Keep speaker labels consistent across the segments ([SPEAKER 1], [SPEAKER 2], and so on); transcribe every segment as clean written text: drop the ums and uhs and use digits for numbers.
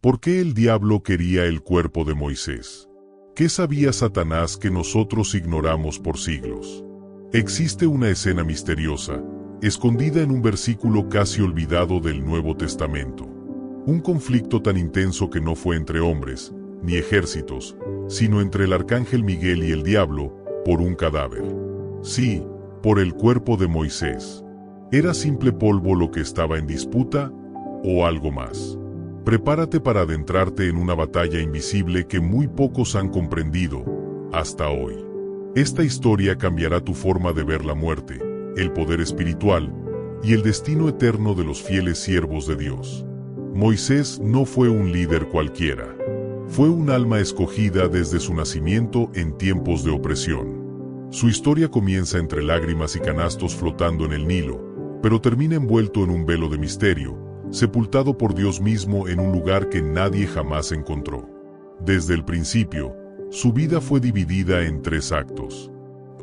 [SPEAKER 1] ¿Por qué el diablo quería el cuerpo de Moisés? ¿Qué sabía Satanás que nosotros ignoramos por siglos? Existe una escena misteriosa, escondida en un versículo casi olvidado del Nuevo Testamento. Un conflicto tan intenso que no fue entre hombres, ni ejércitos, sino entre el arcángel Miguel y el diablo, por un cadáver. Sí, por el cuerpo de Moisés. ¿Era simple polvo lo que estaba en disputa, o algo más? Prepárate para adentrarte en una batalla invisible que muy pocos han comprendido, hasta hoy. Esta historia cambiará tu forma de ver la muerte, el poder espiritual, y el destino eterno de los fieles siervos de Dios. Moisés no fue un líder cualquiera. Fue un alma escogida desde su nacimiento en tiempos de opresión. Su historia comienza entre lágrimas y canastos flotando en el Nilo, pero termina envuelto en un velo de misterio, sepultado por Dios mismo en un lugar que nadie jamás encontró. Desde el principio, su vida fue dividida en 3 actos.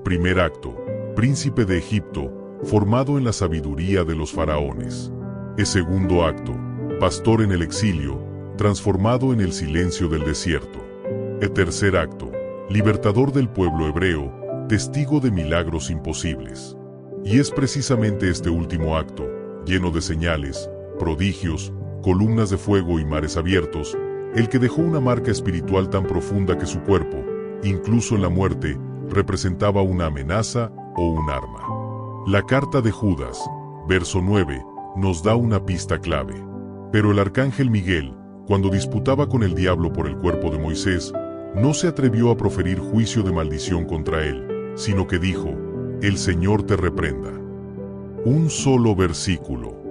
[SPEAKER 1] Primer acto, príncipe de Egipto, formado en la sabiduría de los faraones. El segundo acto, pastor en el exilio, transformado en el silencio del desierto. El tercer acto, libertador del pueblo hebreo, testigo de milagros imposibles. Y es precisamente este último acto, lleno de señales, prodigios, columnas de fuego y mares abiertos, el que dejó una marca espiritual tan profunda que su cuerpo, incluso en la muerte, representaba una amenaza o un arma. La carta de Judas, verso 9, nos da una pista clave. Pero el arcángel Miguel, cuando disputaba con el diablo por el cuerpo de Moisés, no se atrevió a proferir juicio de maldición contra él, sino que dijo: «El Señor te reprenda». Un solo versículo,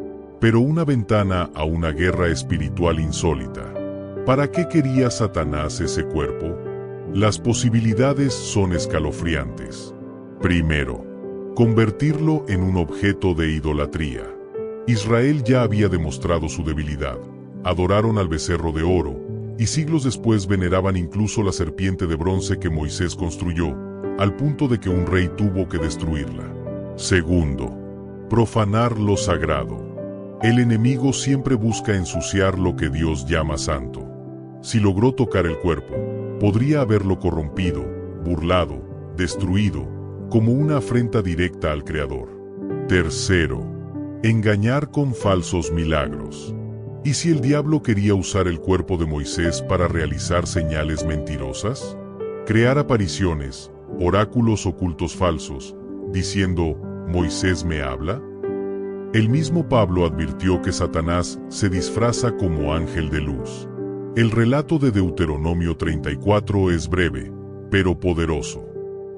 [SPEAKER 1] pero una ventana a una guerra espiritual insólita. ¿Para qué quería Satanás ese cuerpo? Las posibilidades son escalofriantes. Primero, convertirlo en un objeto de idolatría. Israel ya había demostrado su debilidad. Adoraron al becerro de oro, y siglos después veneraban incluso la serpiente de bronce que Moisés construyó, al punto de que un rey tuvo que destruirla. Segundo, profanar lo sagrado. El enemigo siempre busca ensuciar lo que Dios llama santo. Si logró tocar el cuerpo, podría haberlo corrompido, burlado, destruido, como una afrenta directa al Creador. Tercero, engañar con falsos milagros. ¿Y si el diablo quería usar el cuerpo de Moisés para realizar señales mentirosas? Crear apariciones, oráculos ocultos falsos, diciendo: «¿Moisés me habla?». El mismo Pablo advirtió que Satanás se disfraza como ángel de luz. El relato de Deuteronomio 34 es breve, pero poderoso.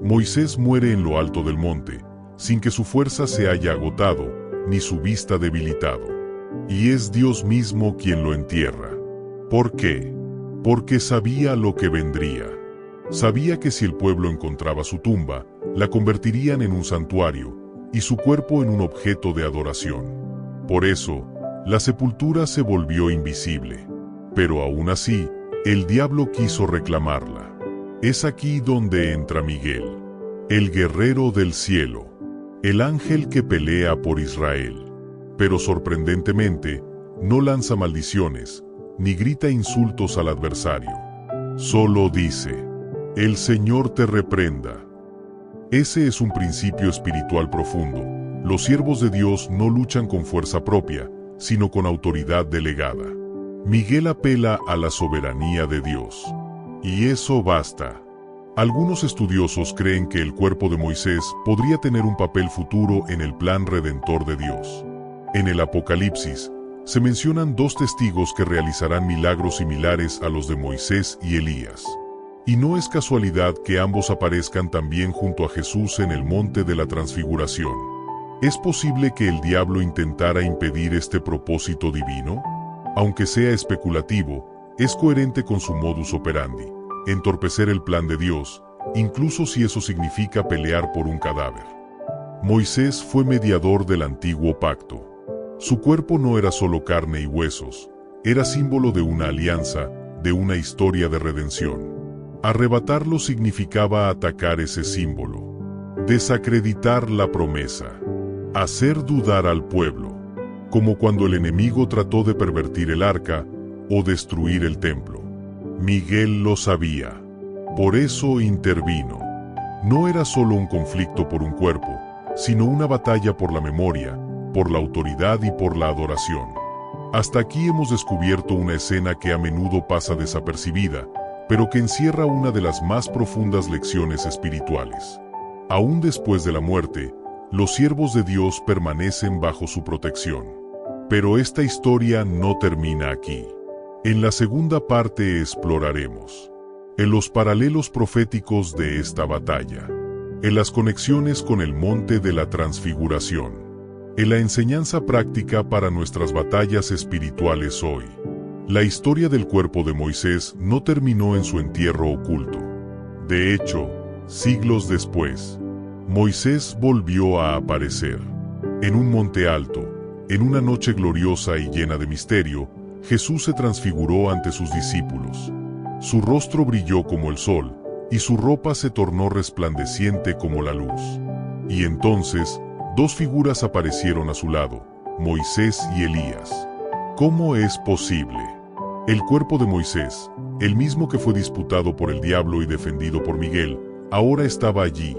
[SPEAKER 1] Moisés muere en lo alto del monte, sin que su fuerza se haya agotado, ni su vista debilitado. Y es Dios mismo quien lo entierra. ¿Por qué? Porque sabía lo que vendría. Sabía que si el pueblo encontraba su tumba, la convertirían en un santuario, y su cuerpo en un objeto de adoración. Por eso, la sepultura se volvió invisible. Pero aún así, el diablo quiso reclamarla. Es aquí donde entra Miguel, el guerrero del cielo, el ángel que pelea por Israel. Pero sorprendentemente, no lanza maldiciones, ni grita insultos al adversario. Solo dice: «El Señor te reprenda». Ese es un principio espiritual profundo. Los siervos de Dios no luchan con fuerza propia, sino con autoridad delegada. Miguel apela a la soberanía de Dios. Y eso basta. Algunos estudiosos creen que el cuerpo de Moisés podría tener un papel futuro en el plan redentor de Dios. En el Apocalipsis, se mencionan 2 testigos que realizarán milagros similares a los de Moisés y Elías. Y no es casualidad que ambos aparezcan también junto a Jesús en el monte de la Transfiguración. ¿Es posible que el diablo intentara impedir este propósito divino? Aunque sea especulativo, es coherente con su modus operandi: entorpecer el plan de Dios, incluso si eso significa pelear por un cadáver. Moisés fue mediador del antiguo pacto. Su cuerpo no era solo carne y huesos, era símbolo de una alianza, de una historia de redención. Arrebatarlo significaba atacar ese símbolo, desacreditar la promesa, hacer dudar al pueblo, como cuando el enemigo trató de pervertir el arca, o destruir el templo. Miguel lo sabía. Por eso intervino. No era solo un conflicto por un cuerpo, sino una batalla por la memoria, por la autoridad y por la adoración. Hasta aquí hemos descubierto una escena que a menudo pasa desapercibida, pero que encierra una de las más profundas lecciones espirituales. Aún después de la muerte, los siervos de Dios permanecen bajo su protección. Pero esta historia no termina aquí. En la segunda parte exploraremos en los paralelos proféticos de esta batalla, en las conexiones con el monte de la transfiguración, en la enseñanza práctica para nuestras batallas espirituales hoy. La historia del cuerpo de Moisés no terminó en su entierro oculto. De hecho, siglos después, Moisés volvió a aparecer. En un monte alto, en una noche gloriosa y llena de misterio, Jesús se transfiguró ante sus discípulos. Su rostro brilló como el sol, y su ropa se tornó resplandeciente como la luz. Y entonces, dos figuras aparecieron a su lado, Moisés y Elías. ¿Cómo es posible? El cuerpo de Moisés, el mismo que fue disputado por el diablo y defendido por Miguel, ahora estaba allí,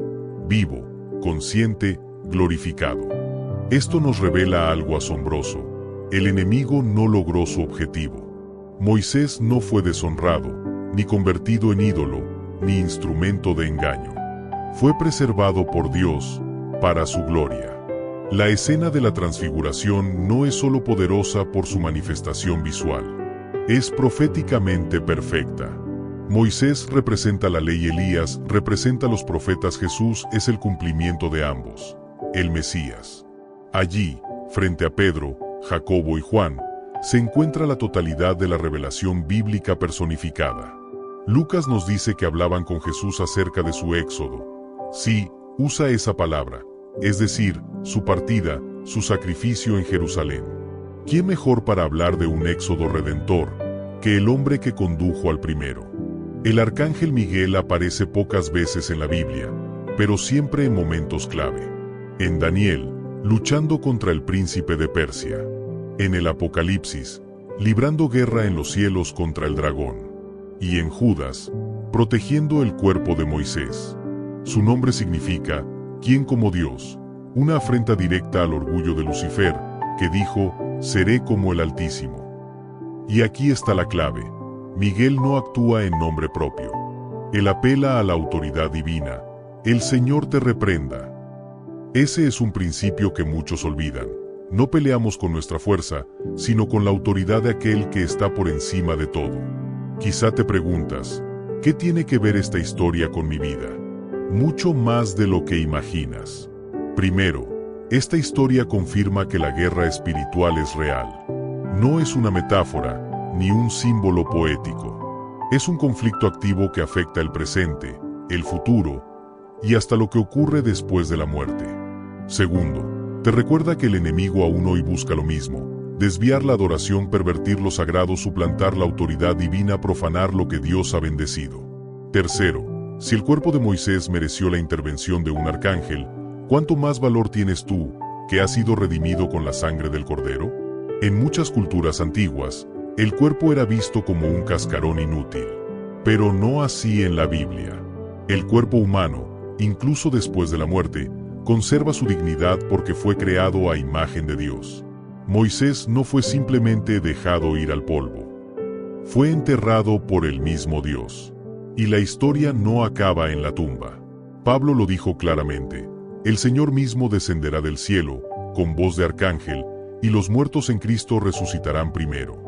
[SPEAKER 1] vivo, consciente, glorificado. Esto nos revela algo asombroso. El enemigo no logró su objetivo. Moisés no fue deshonrado, ni convertido en ídolo, ni instrumento de engaño. Fue preservado por Dios, para su gloria. La escena de la transfiguración no es solo poderosa por su manifestación visual. Es proféticamente perfecta. Moisés representa la ley, Elías representa a los profetas, Jesús es el cumplimiento de ambos, el Mesías. Allí, frente a Pedro, Jacobo y Juan, se encuentra la totalidad de la revelación bíblica personificada. Lucas nos dice que hablaban con Jesús acerca de su éxodo. Sí, usa esa palabra, es decir, su partida, su sacrificio en Jerusalén. ¿Quién mejor para hablar de un éxodo redentor que el hombre que condujo al primero? El arcángel Miguel aparece pocas veces en la Biblia, pero siempre en momentos clave. En Daniel, luchando contra el príncipe de Persia. En el Apocalipsis, librando guerra en los cielos contra el dragón. Y en Judas, protegiendo el cuerpo de Moisés. Su nombre significa, ¿quién como Dios? Una afrenta directa al orgullo de Lucifer, que dijo, seré como el Altísimo. Y aquí está la clave. Miguel no actúa en nombre propio. Él apela a la autoridad divina. El Señor te reprenda. Ese es un principio que muchos olvidan. No peleamos con nuestra fuerza, sino con la autoridad de aquel que está por encima de todo. Quizá te preguntas, ¿qué tiene que ver esta historia con mi vida? Mucho más de lo que imaginas. Primero, esta historia confirma que la guerra espiritual es real. No es una metáfora, ni un símbolo poético. Es un conflicto activo que afecta el presente, el futuro, y hasta lo que ocurre después de la muerte. Segundo, te recuerda que el enemigo aún hoy busca lo mismo: desviar la adoración, pervertir lo sagrado, suplantar la autoridad divina, profanar lo que Dios ha bendecido. Tercero, si el cuerpo de Moisés mereció la intervención de un arcángel, ¿cuánto más valor tienes tú, que has sido redimido con la sangre del Cordero? En muchas culturas antiguas, el cuerpo era visto como un cascarón inútil. Pero no así en la Biblia. El cuerpo humano, incluso después de la muerte, conserva su dignidad porque fue creado a imagen de Dios. Moisés no fue simplemente dejado ir al polvo. Fue enterrado por el mismo Dios. Y la historia no acaba en la tumba. Pablo lo dijo claramente: el Señor mismo descenderá del cielo, con voz de arcángel, y los muertos en Cristo resucitarán primero.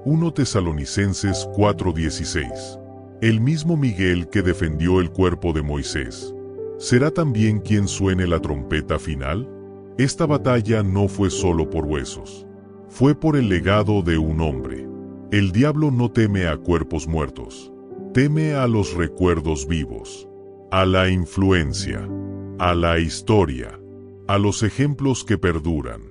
[SPEAKER 1] 1 Tesalonicenses 4:16. El mismo Miguel que defendió el cuerpo de Moisés, ¿será también quien suene la trompeta final? Esta batalla no fue solo por huesos. Fue por el legado de un hombre. El diablo no teme a cuerpos muertos. Teme a los recuerdos vivos, a la influencia, a la historia, a los ejemplos que perduran.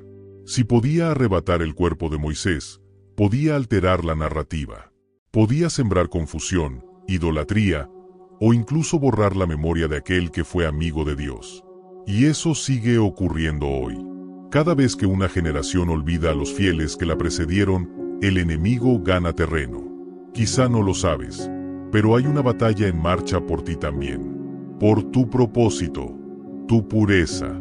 [SPEAKER 1] Si podía arrebatar el cuerpo de Moisés, podía alterar la narrativa. Podía sembrar confusión, idolatría, o incluso borrar la memoria de aquel que fue amigo de Dios. Y eso sigue ocurriendo hoy. Cada vez que una generación olvida a los fieles que la precedieron, el enemigo gana terreno. Quizá no lo sabes, pero hay una batalla en marcha por ti también. Por tu propósito, tu pureza,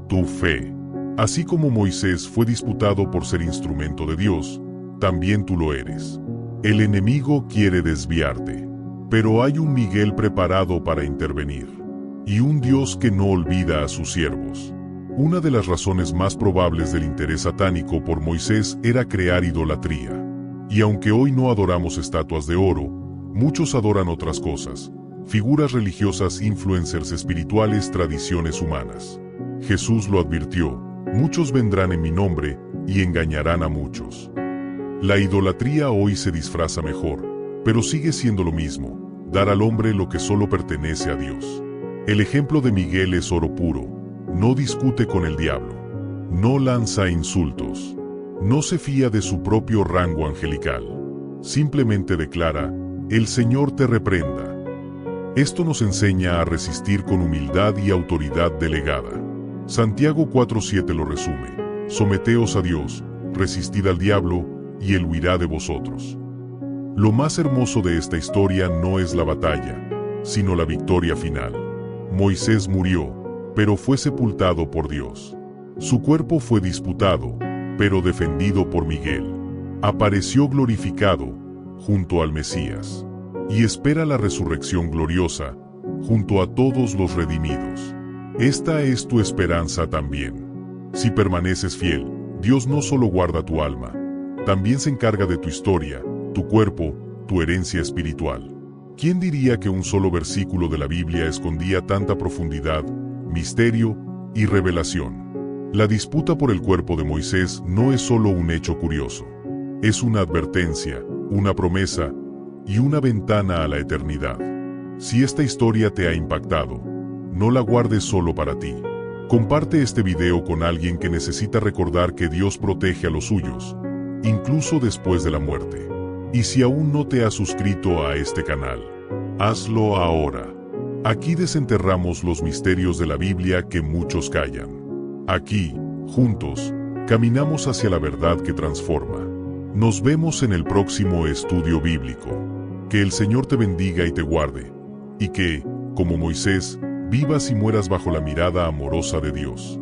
[SPEAKER 1] tu fe. Así como Moisés fue disputado por ser instrumento de Dios, también tú lo eres. El enemigo quiere desviarte, pero hay un Miguel preparado para intervenir. Y un Dios que no olvida a sus siervos. Una de las razones más probables del interés satánico por Moisés era crear idolatría. Y aunque hoy no adoramos estatuas de oro, muchos adoran otras cosas, figuras religiosas, influencers espirituales, tradiciones humanas. Jesús lo advirtió: muchos vendrán en mi nombre y engañarán a muchos. La idolatría hoy se disfraza mejor, pero sigue siendo lo mismo: dar al hombre lo que solo pertenece a Dios. El ejemplo de Miguel es oro puro. No discute con el diablo. No lanza insultos. No se fía de su propio rango angelical. Simplemente declara: el Señor te reprenda. Esto nos enseña a resistir con humildad y autoridad delegada. Santiago 4:7 lo resume: someteos a Dios, resistid al diablo, y él huirá de vosotros. Lo más hermoso de esta historia no es la batalla, sino la victoria final. Moisés murió, pero fue sepultado por Dios. Su cuerpo fue disputado, pero defendido por Miguel. Apareció glorificado, junto al Mesías. Y espera la resurrección gloriosa, junto a todos los redimidos. Esta es tu esperanza también. Si permaneces fiel, Dios no solo guarda tu alma, también se encarga de tu historia, tu cuerpo, tu herencia espiritual. ¿Quién diría que un solo versículo de la Biblia escondía tanta profundidad, misterio y revelación? La disputa por el cuerpo de Moisés no es solo un hecho curioso. Es una advertencia, una promesa y una ventana a la eternidad. Si esta historia te ha impactado, no la guardes solo para ti. Comparte este video con alguien que necesita recordar que Dios protege a los suyos, incluso después de la muerte. Y si aún no te has suscrito a este canal, hazlo ahora. Aquí desenterramos los misterios de la Biblia que muchos callan. Aquí, juntos, caminamos hacia la verdad que transforma. Nos vemos en el próximo estudio bíblico. Que el Señor te bendiga y te guarde, y que, como Moisés, vivas y mueras bajo la mirada amorosa de Dios.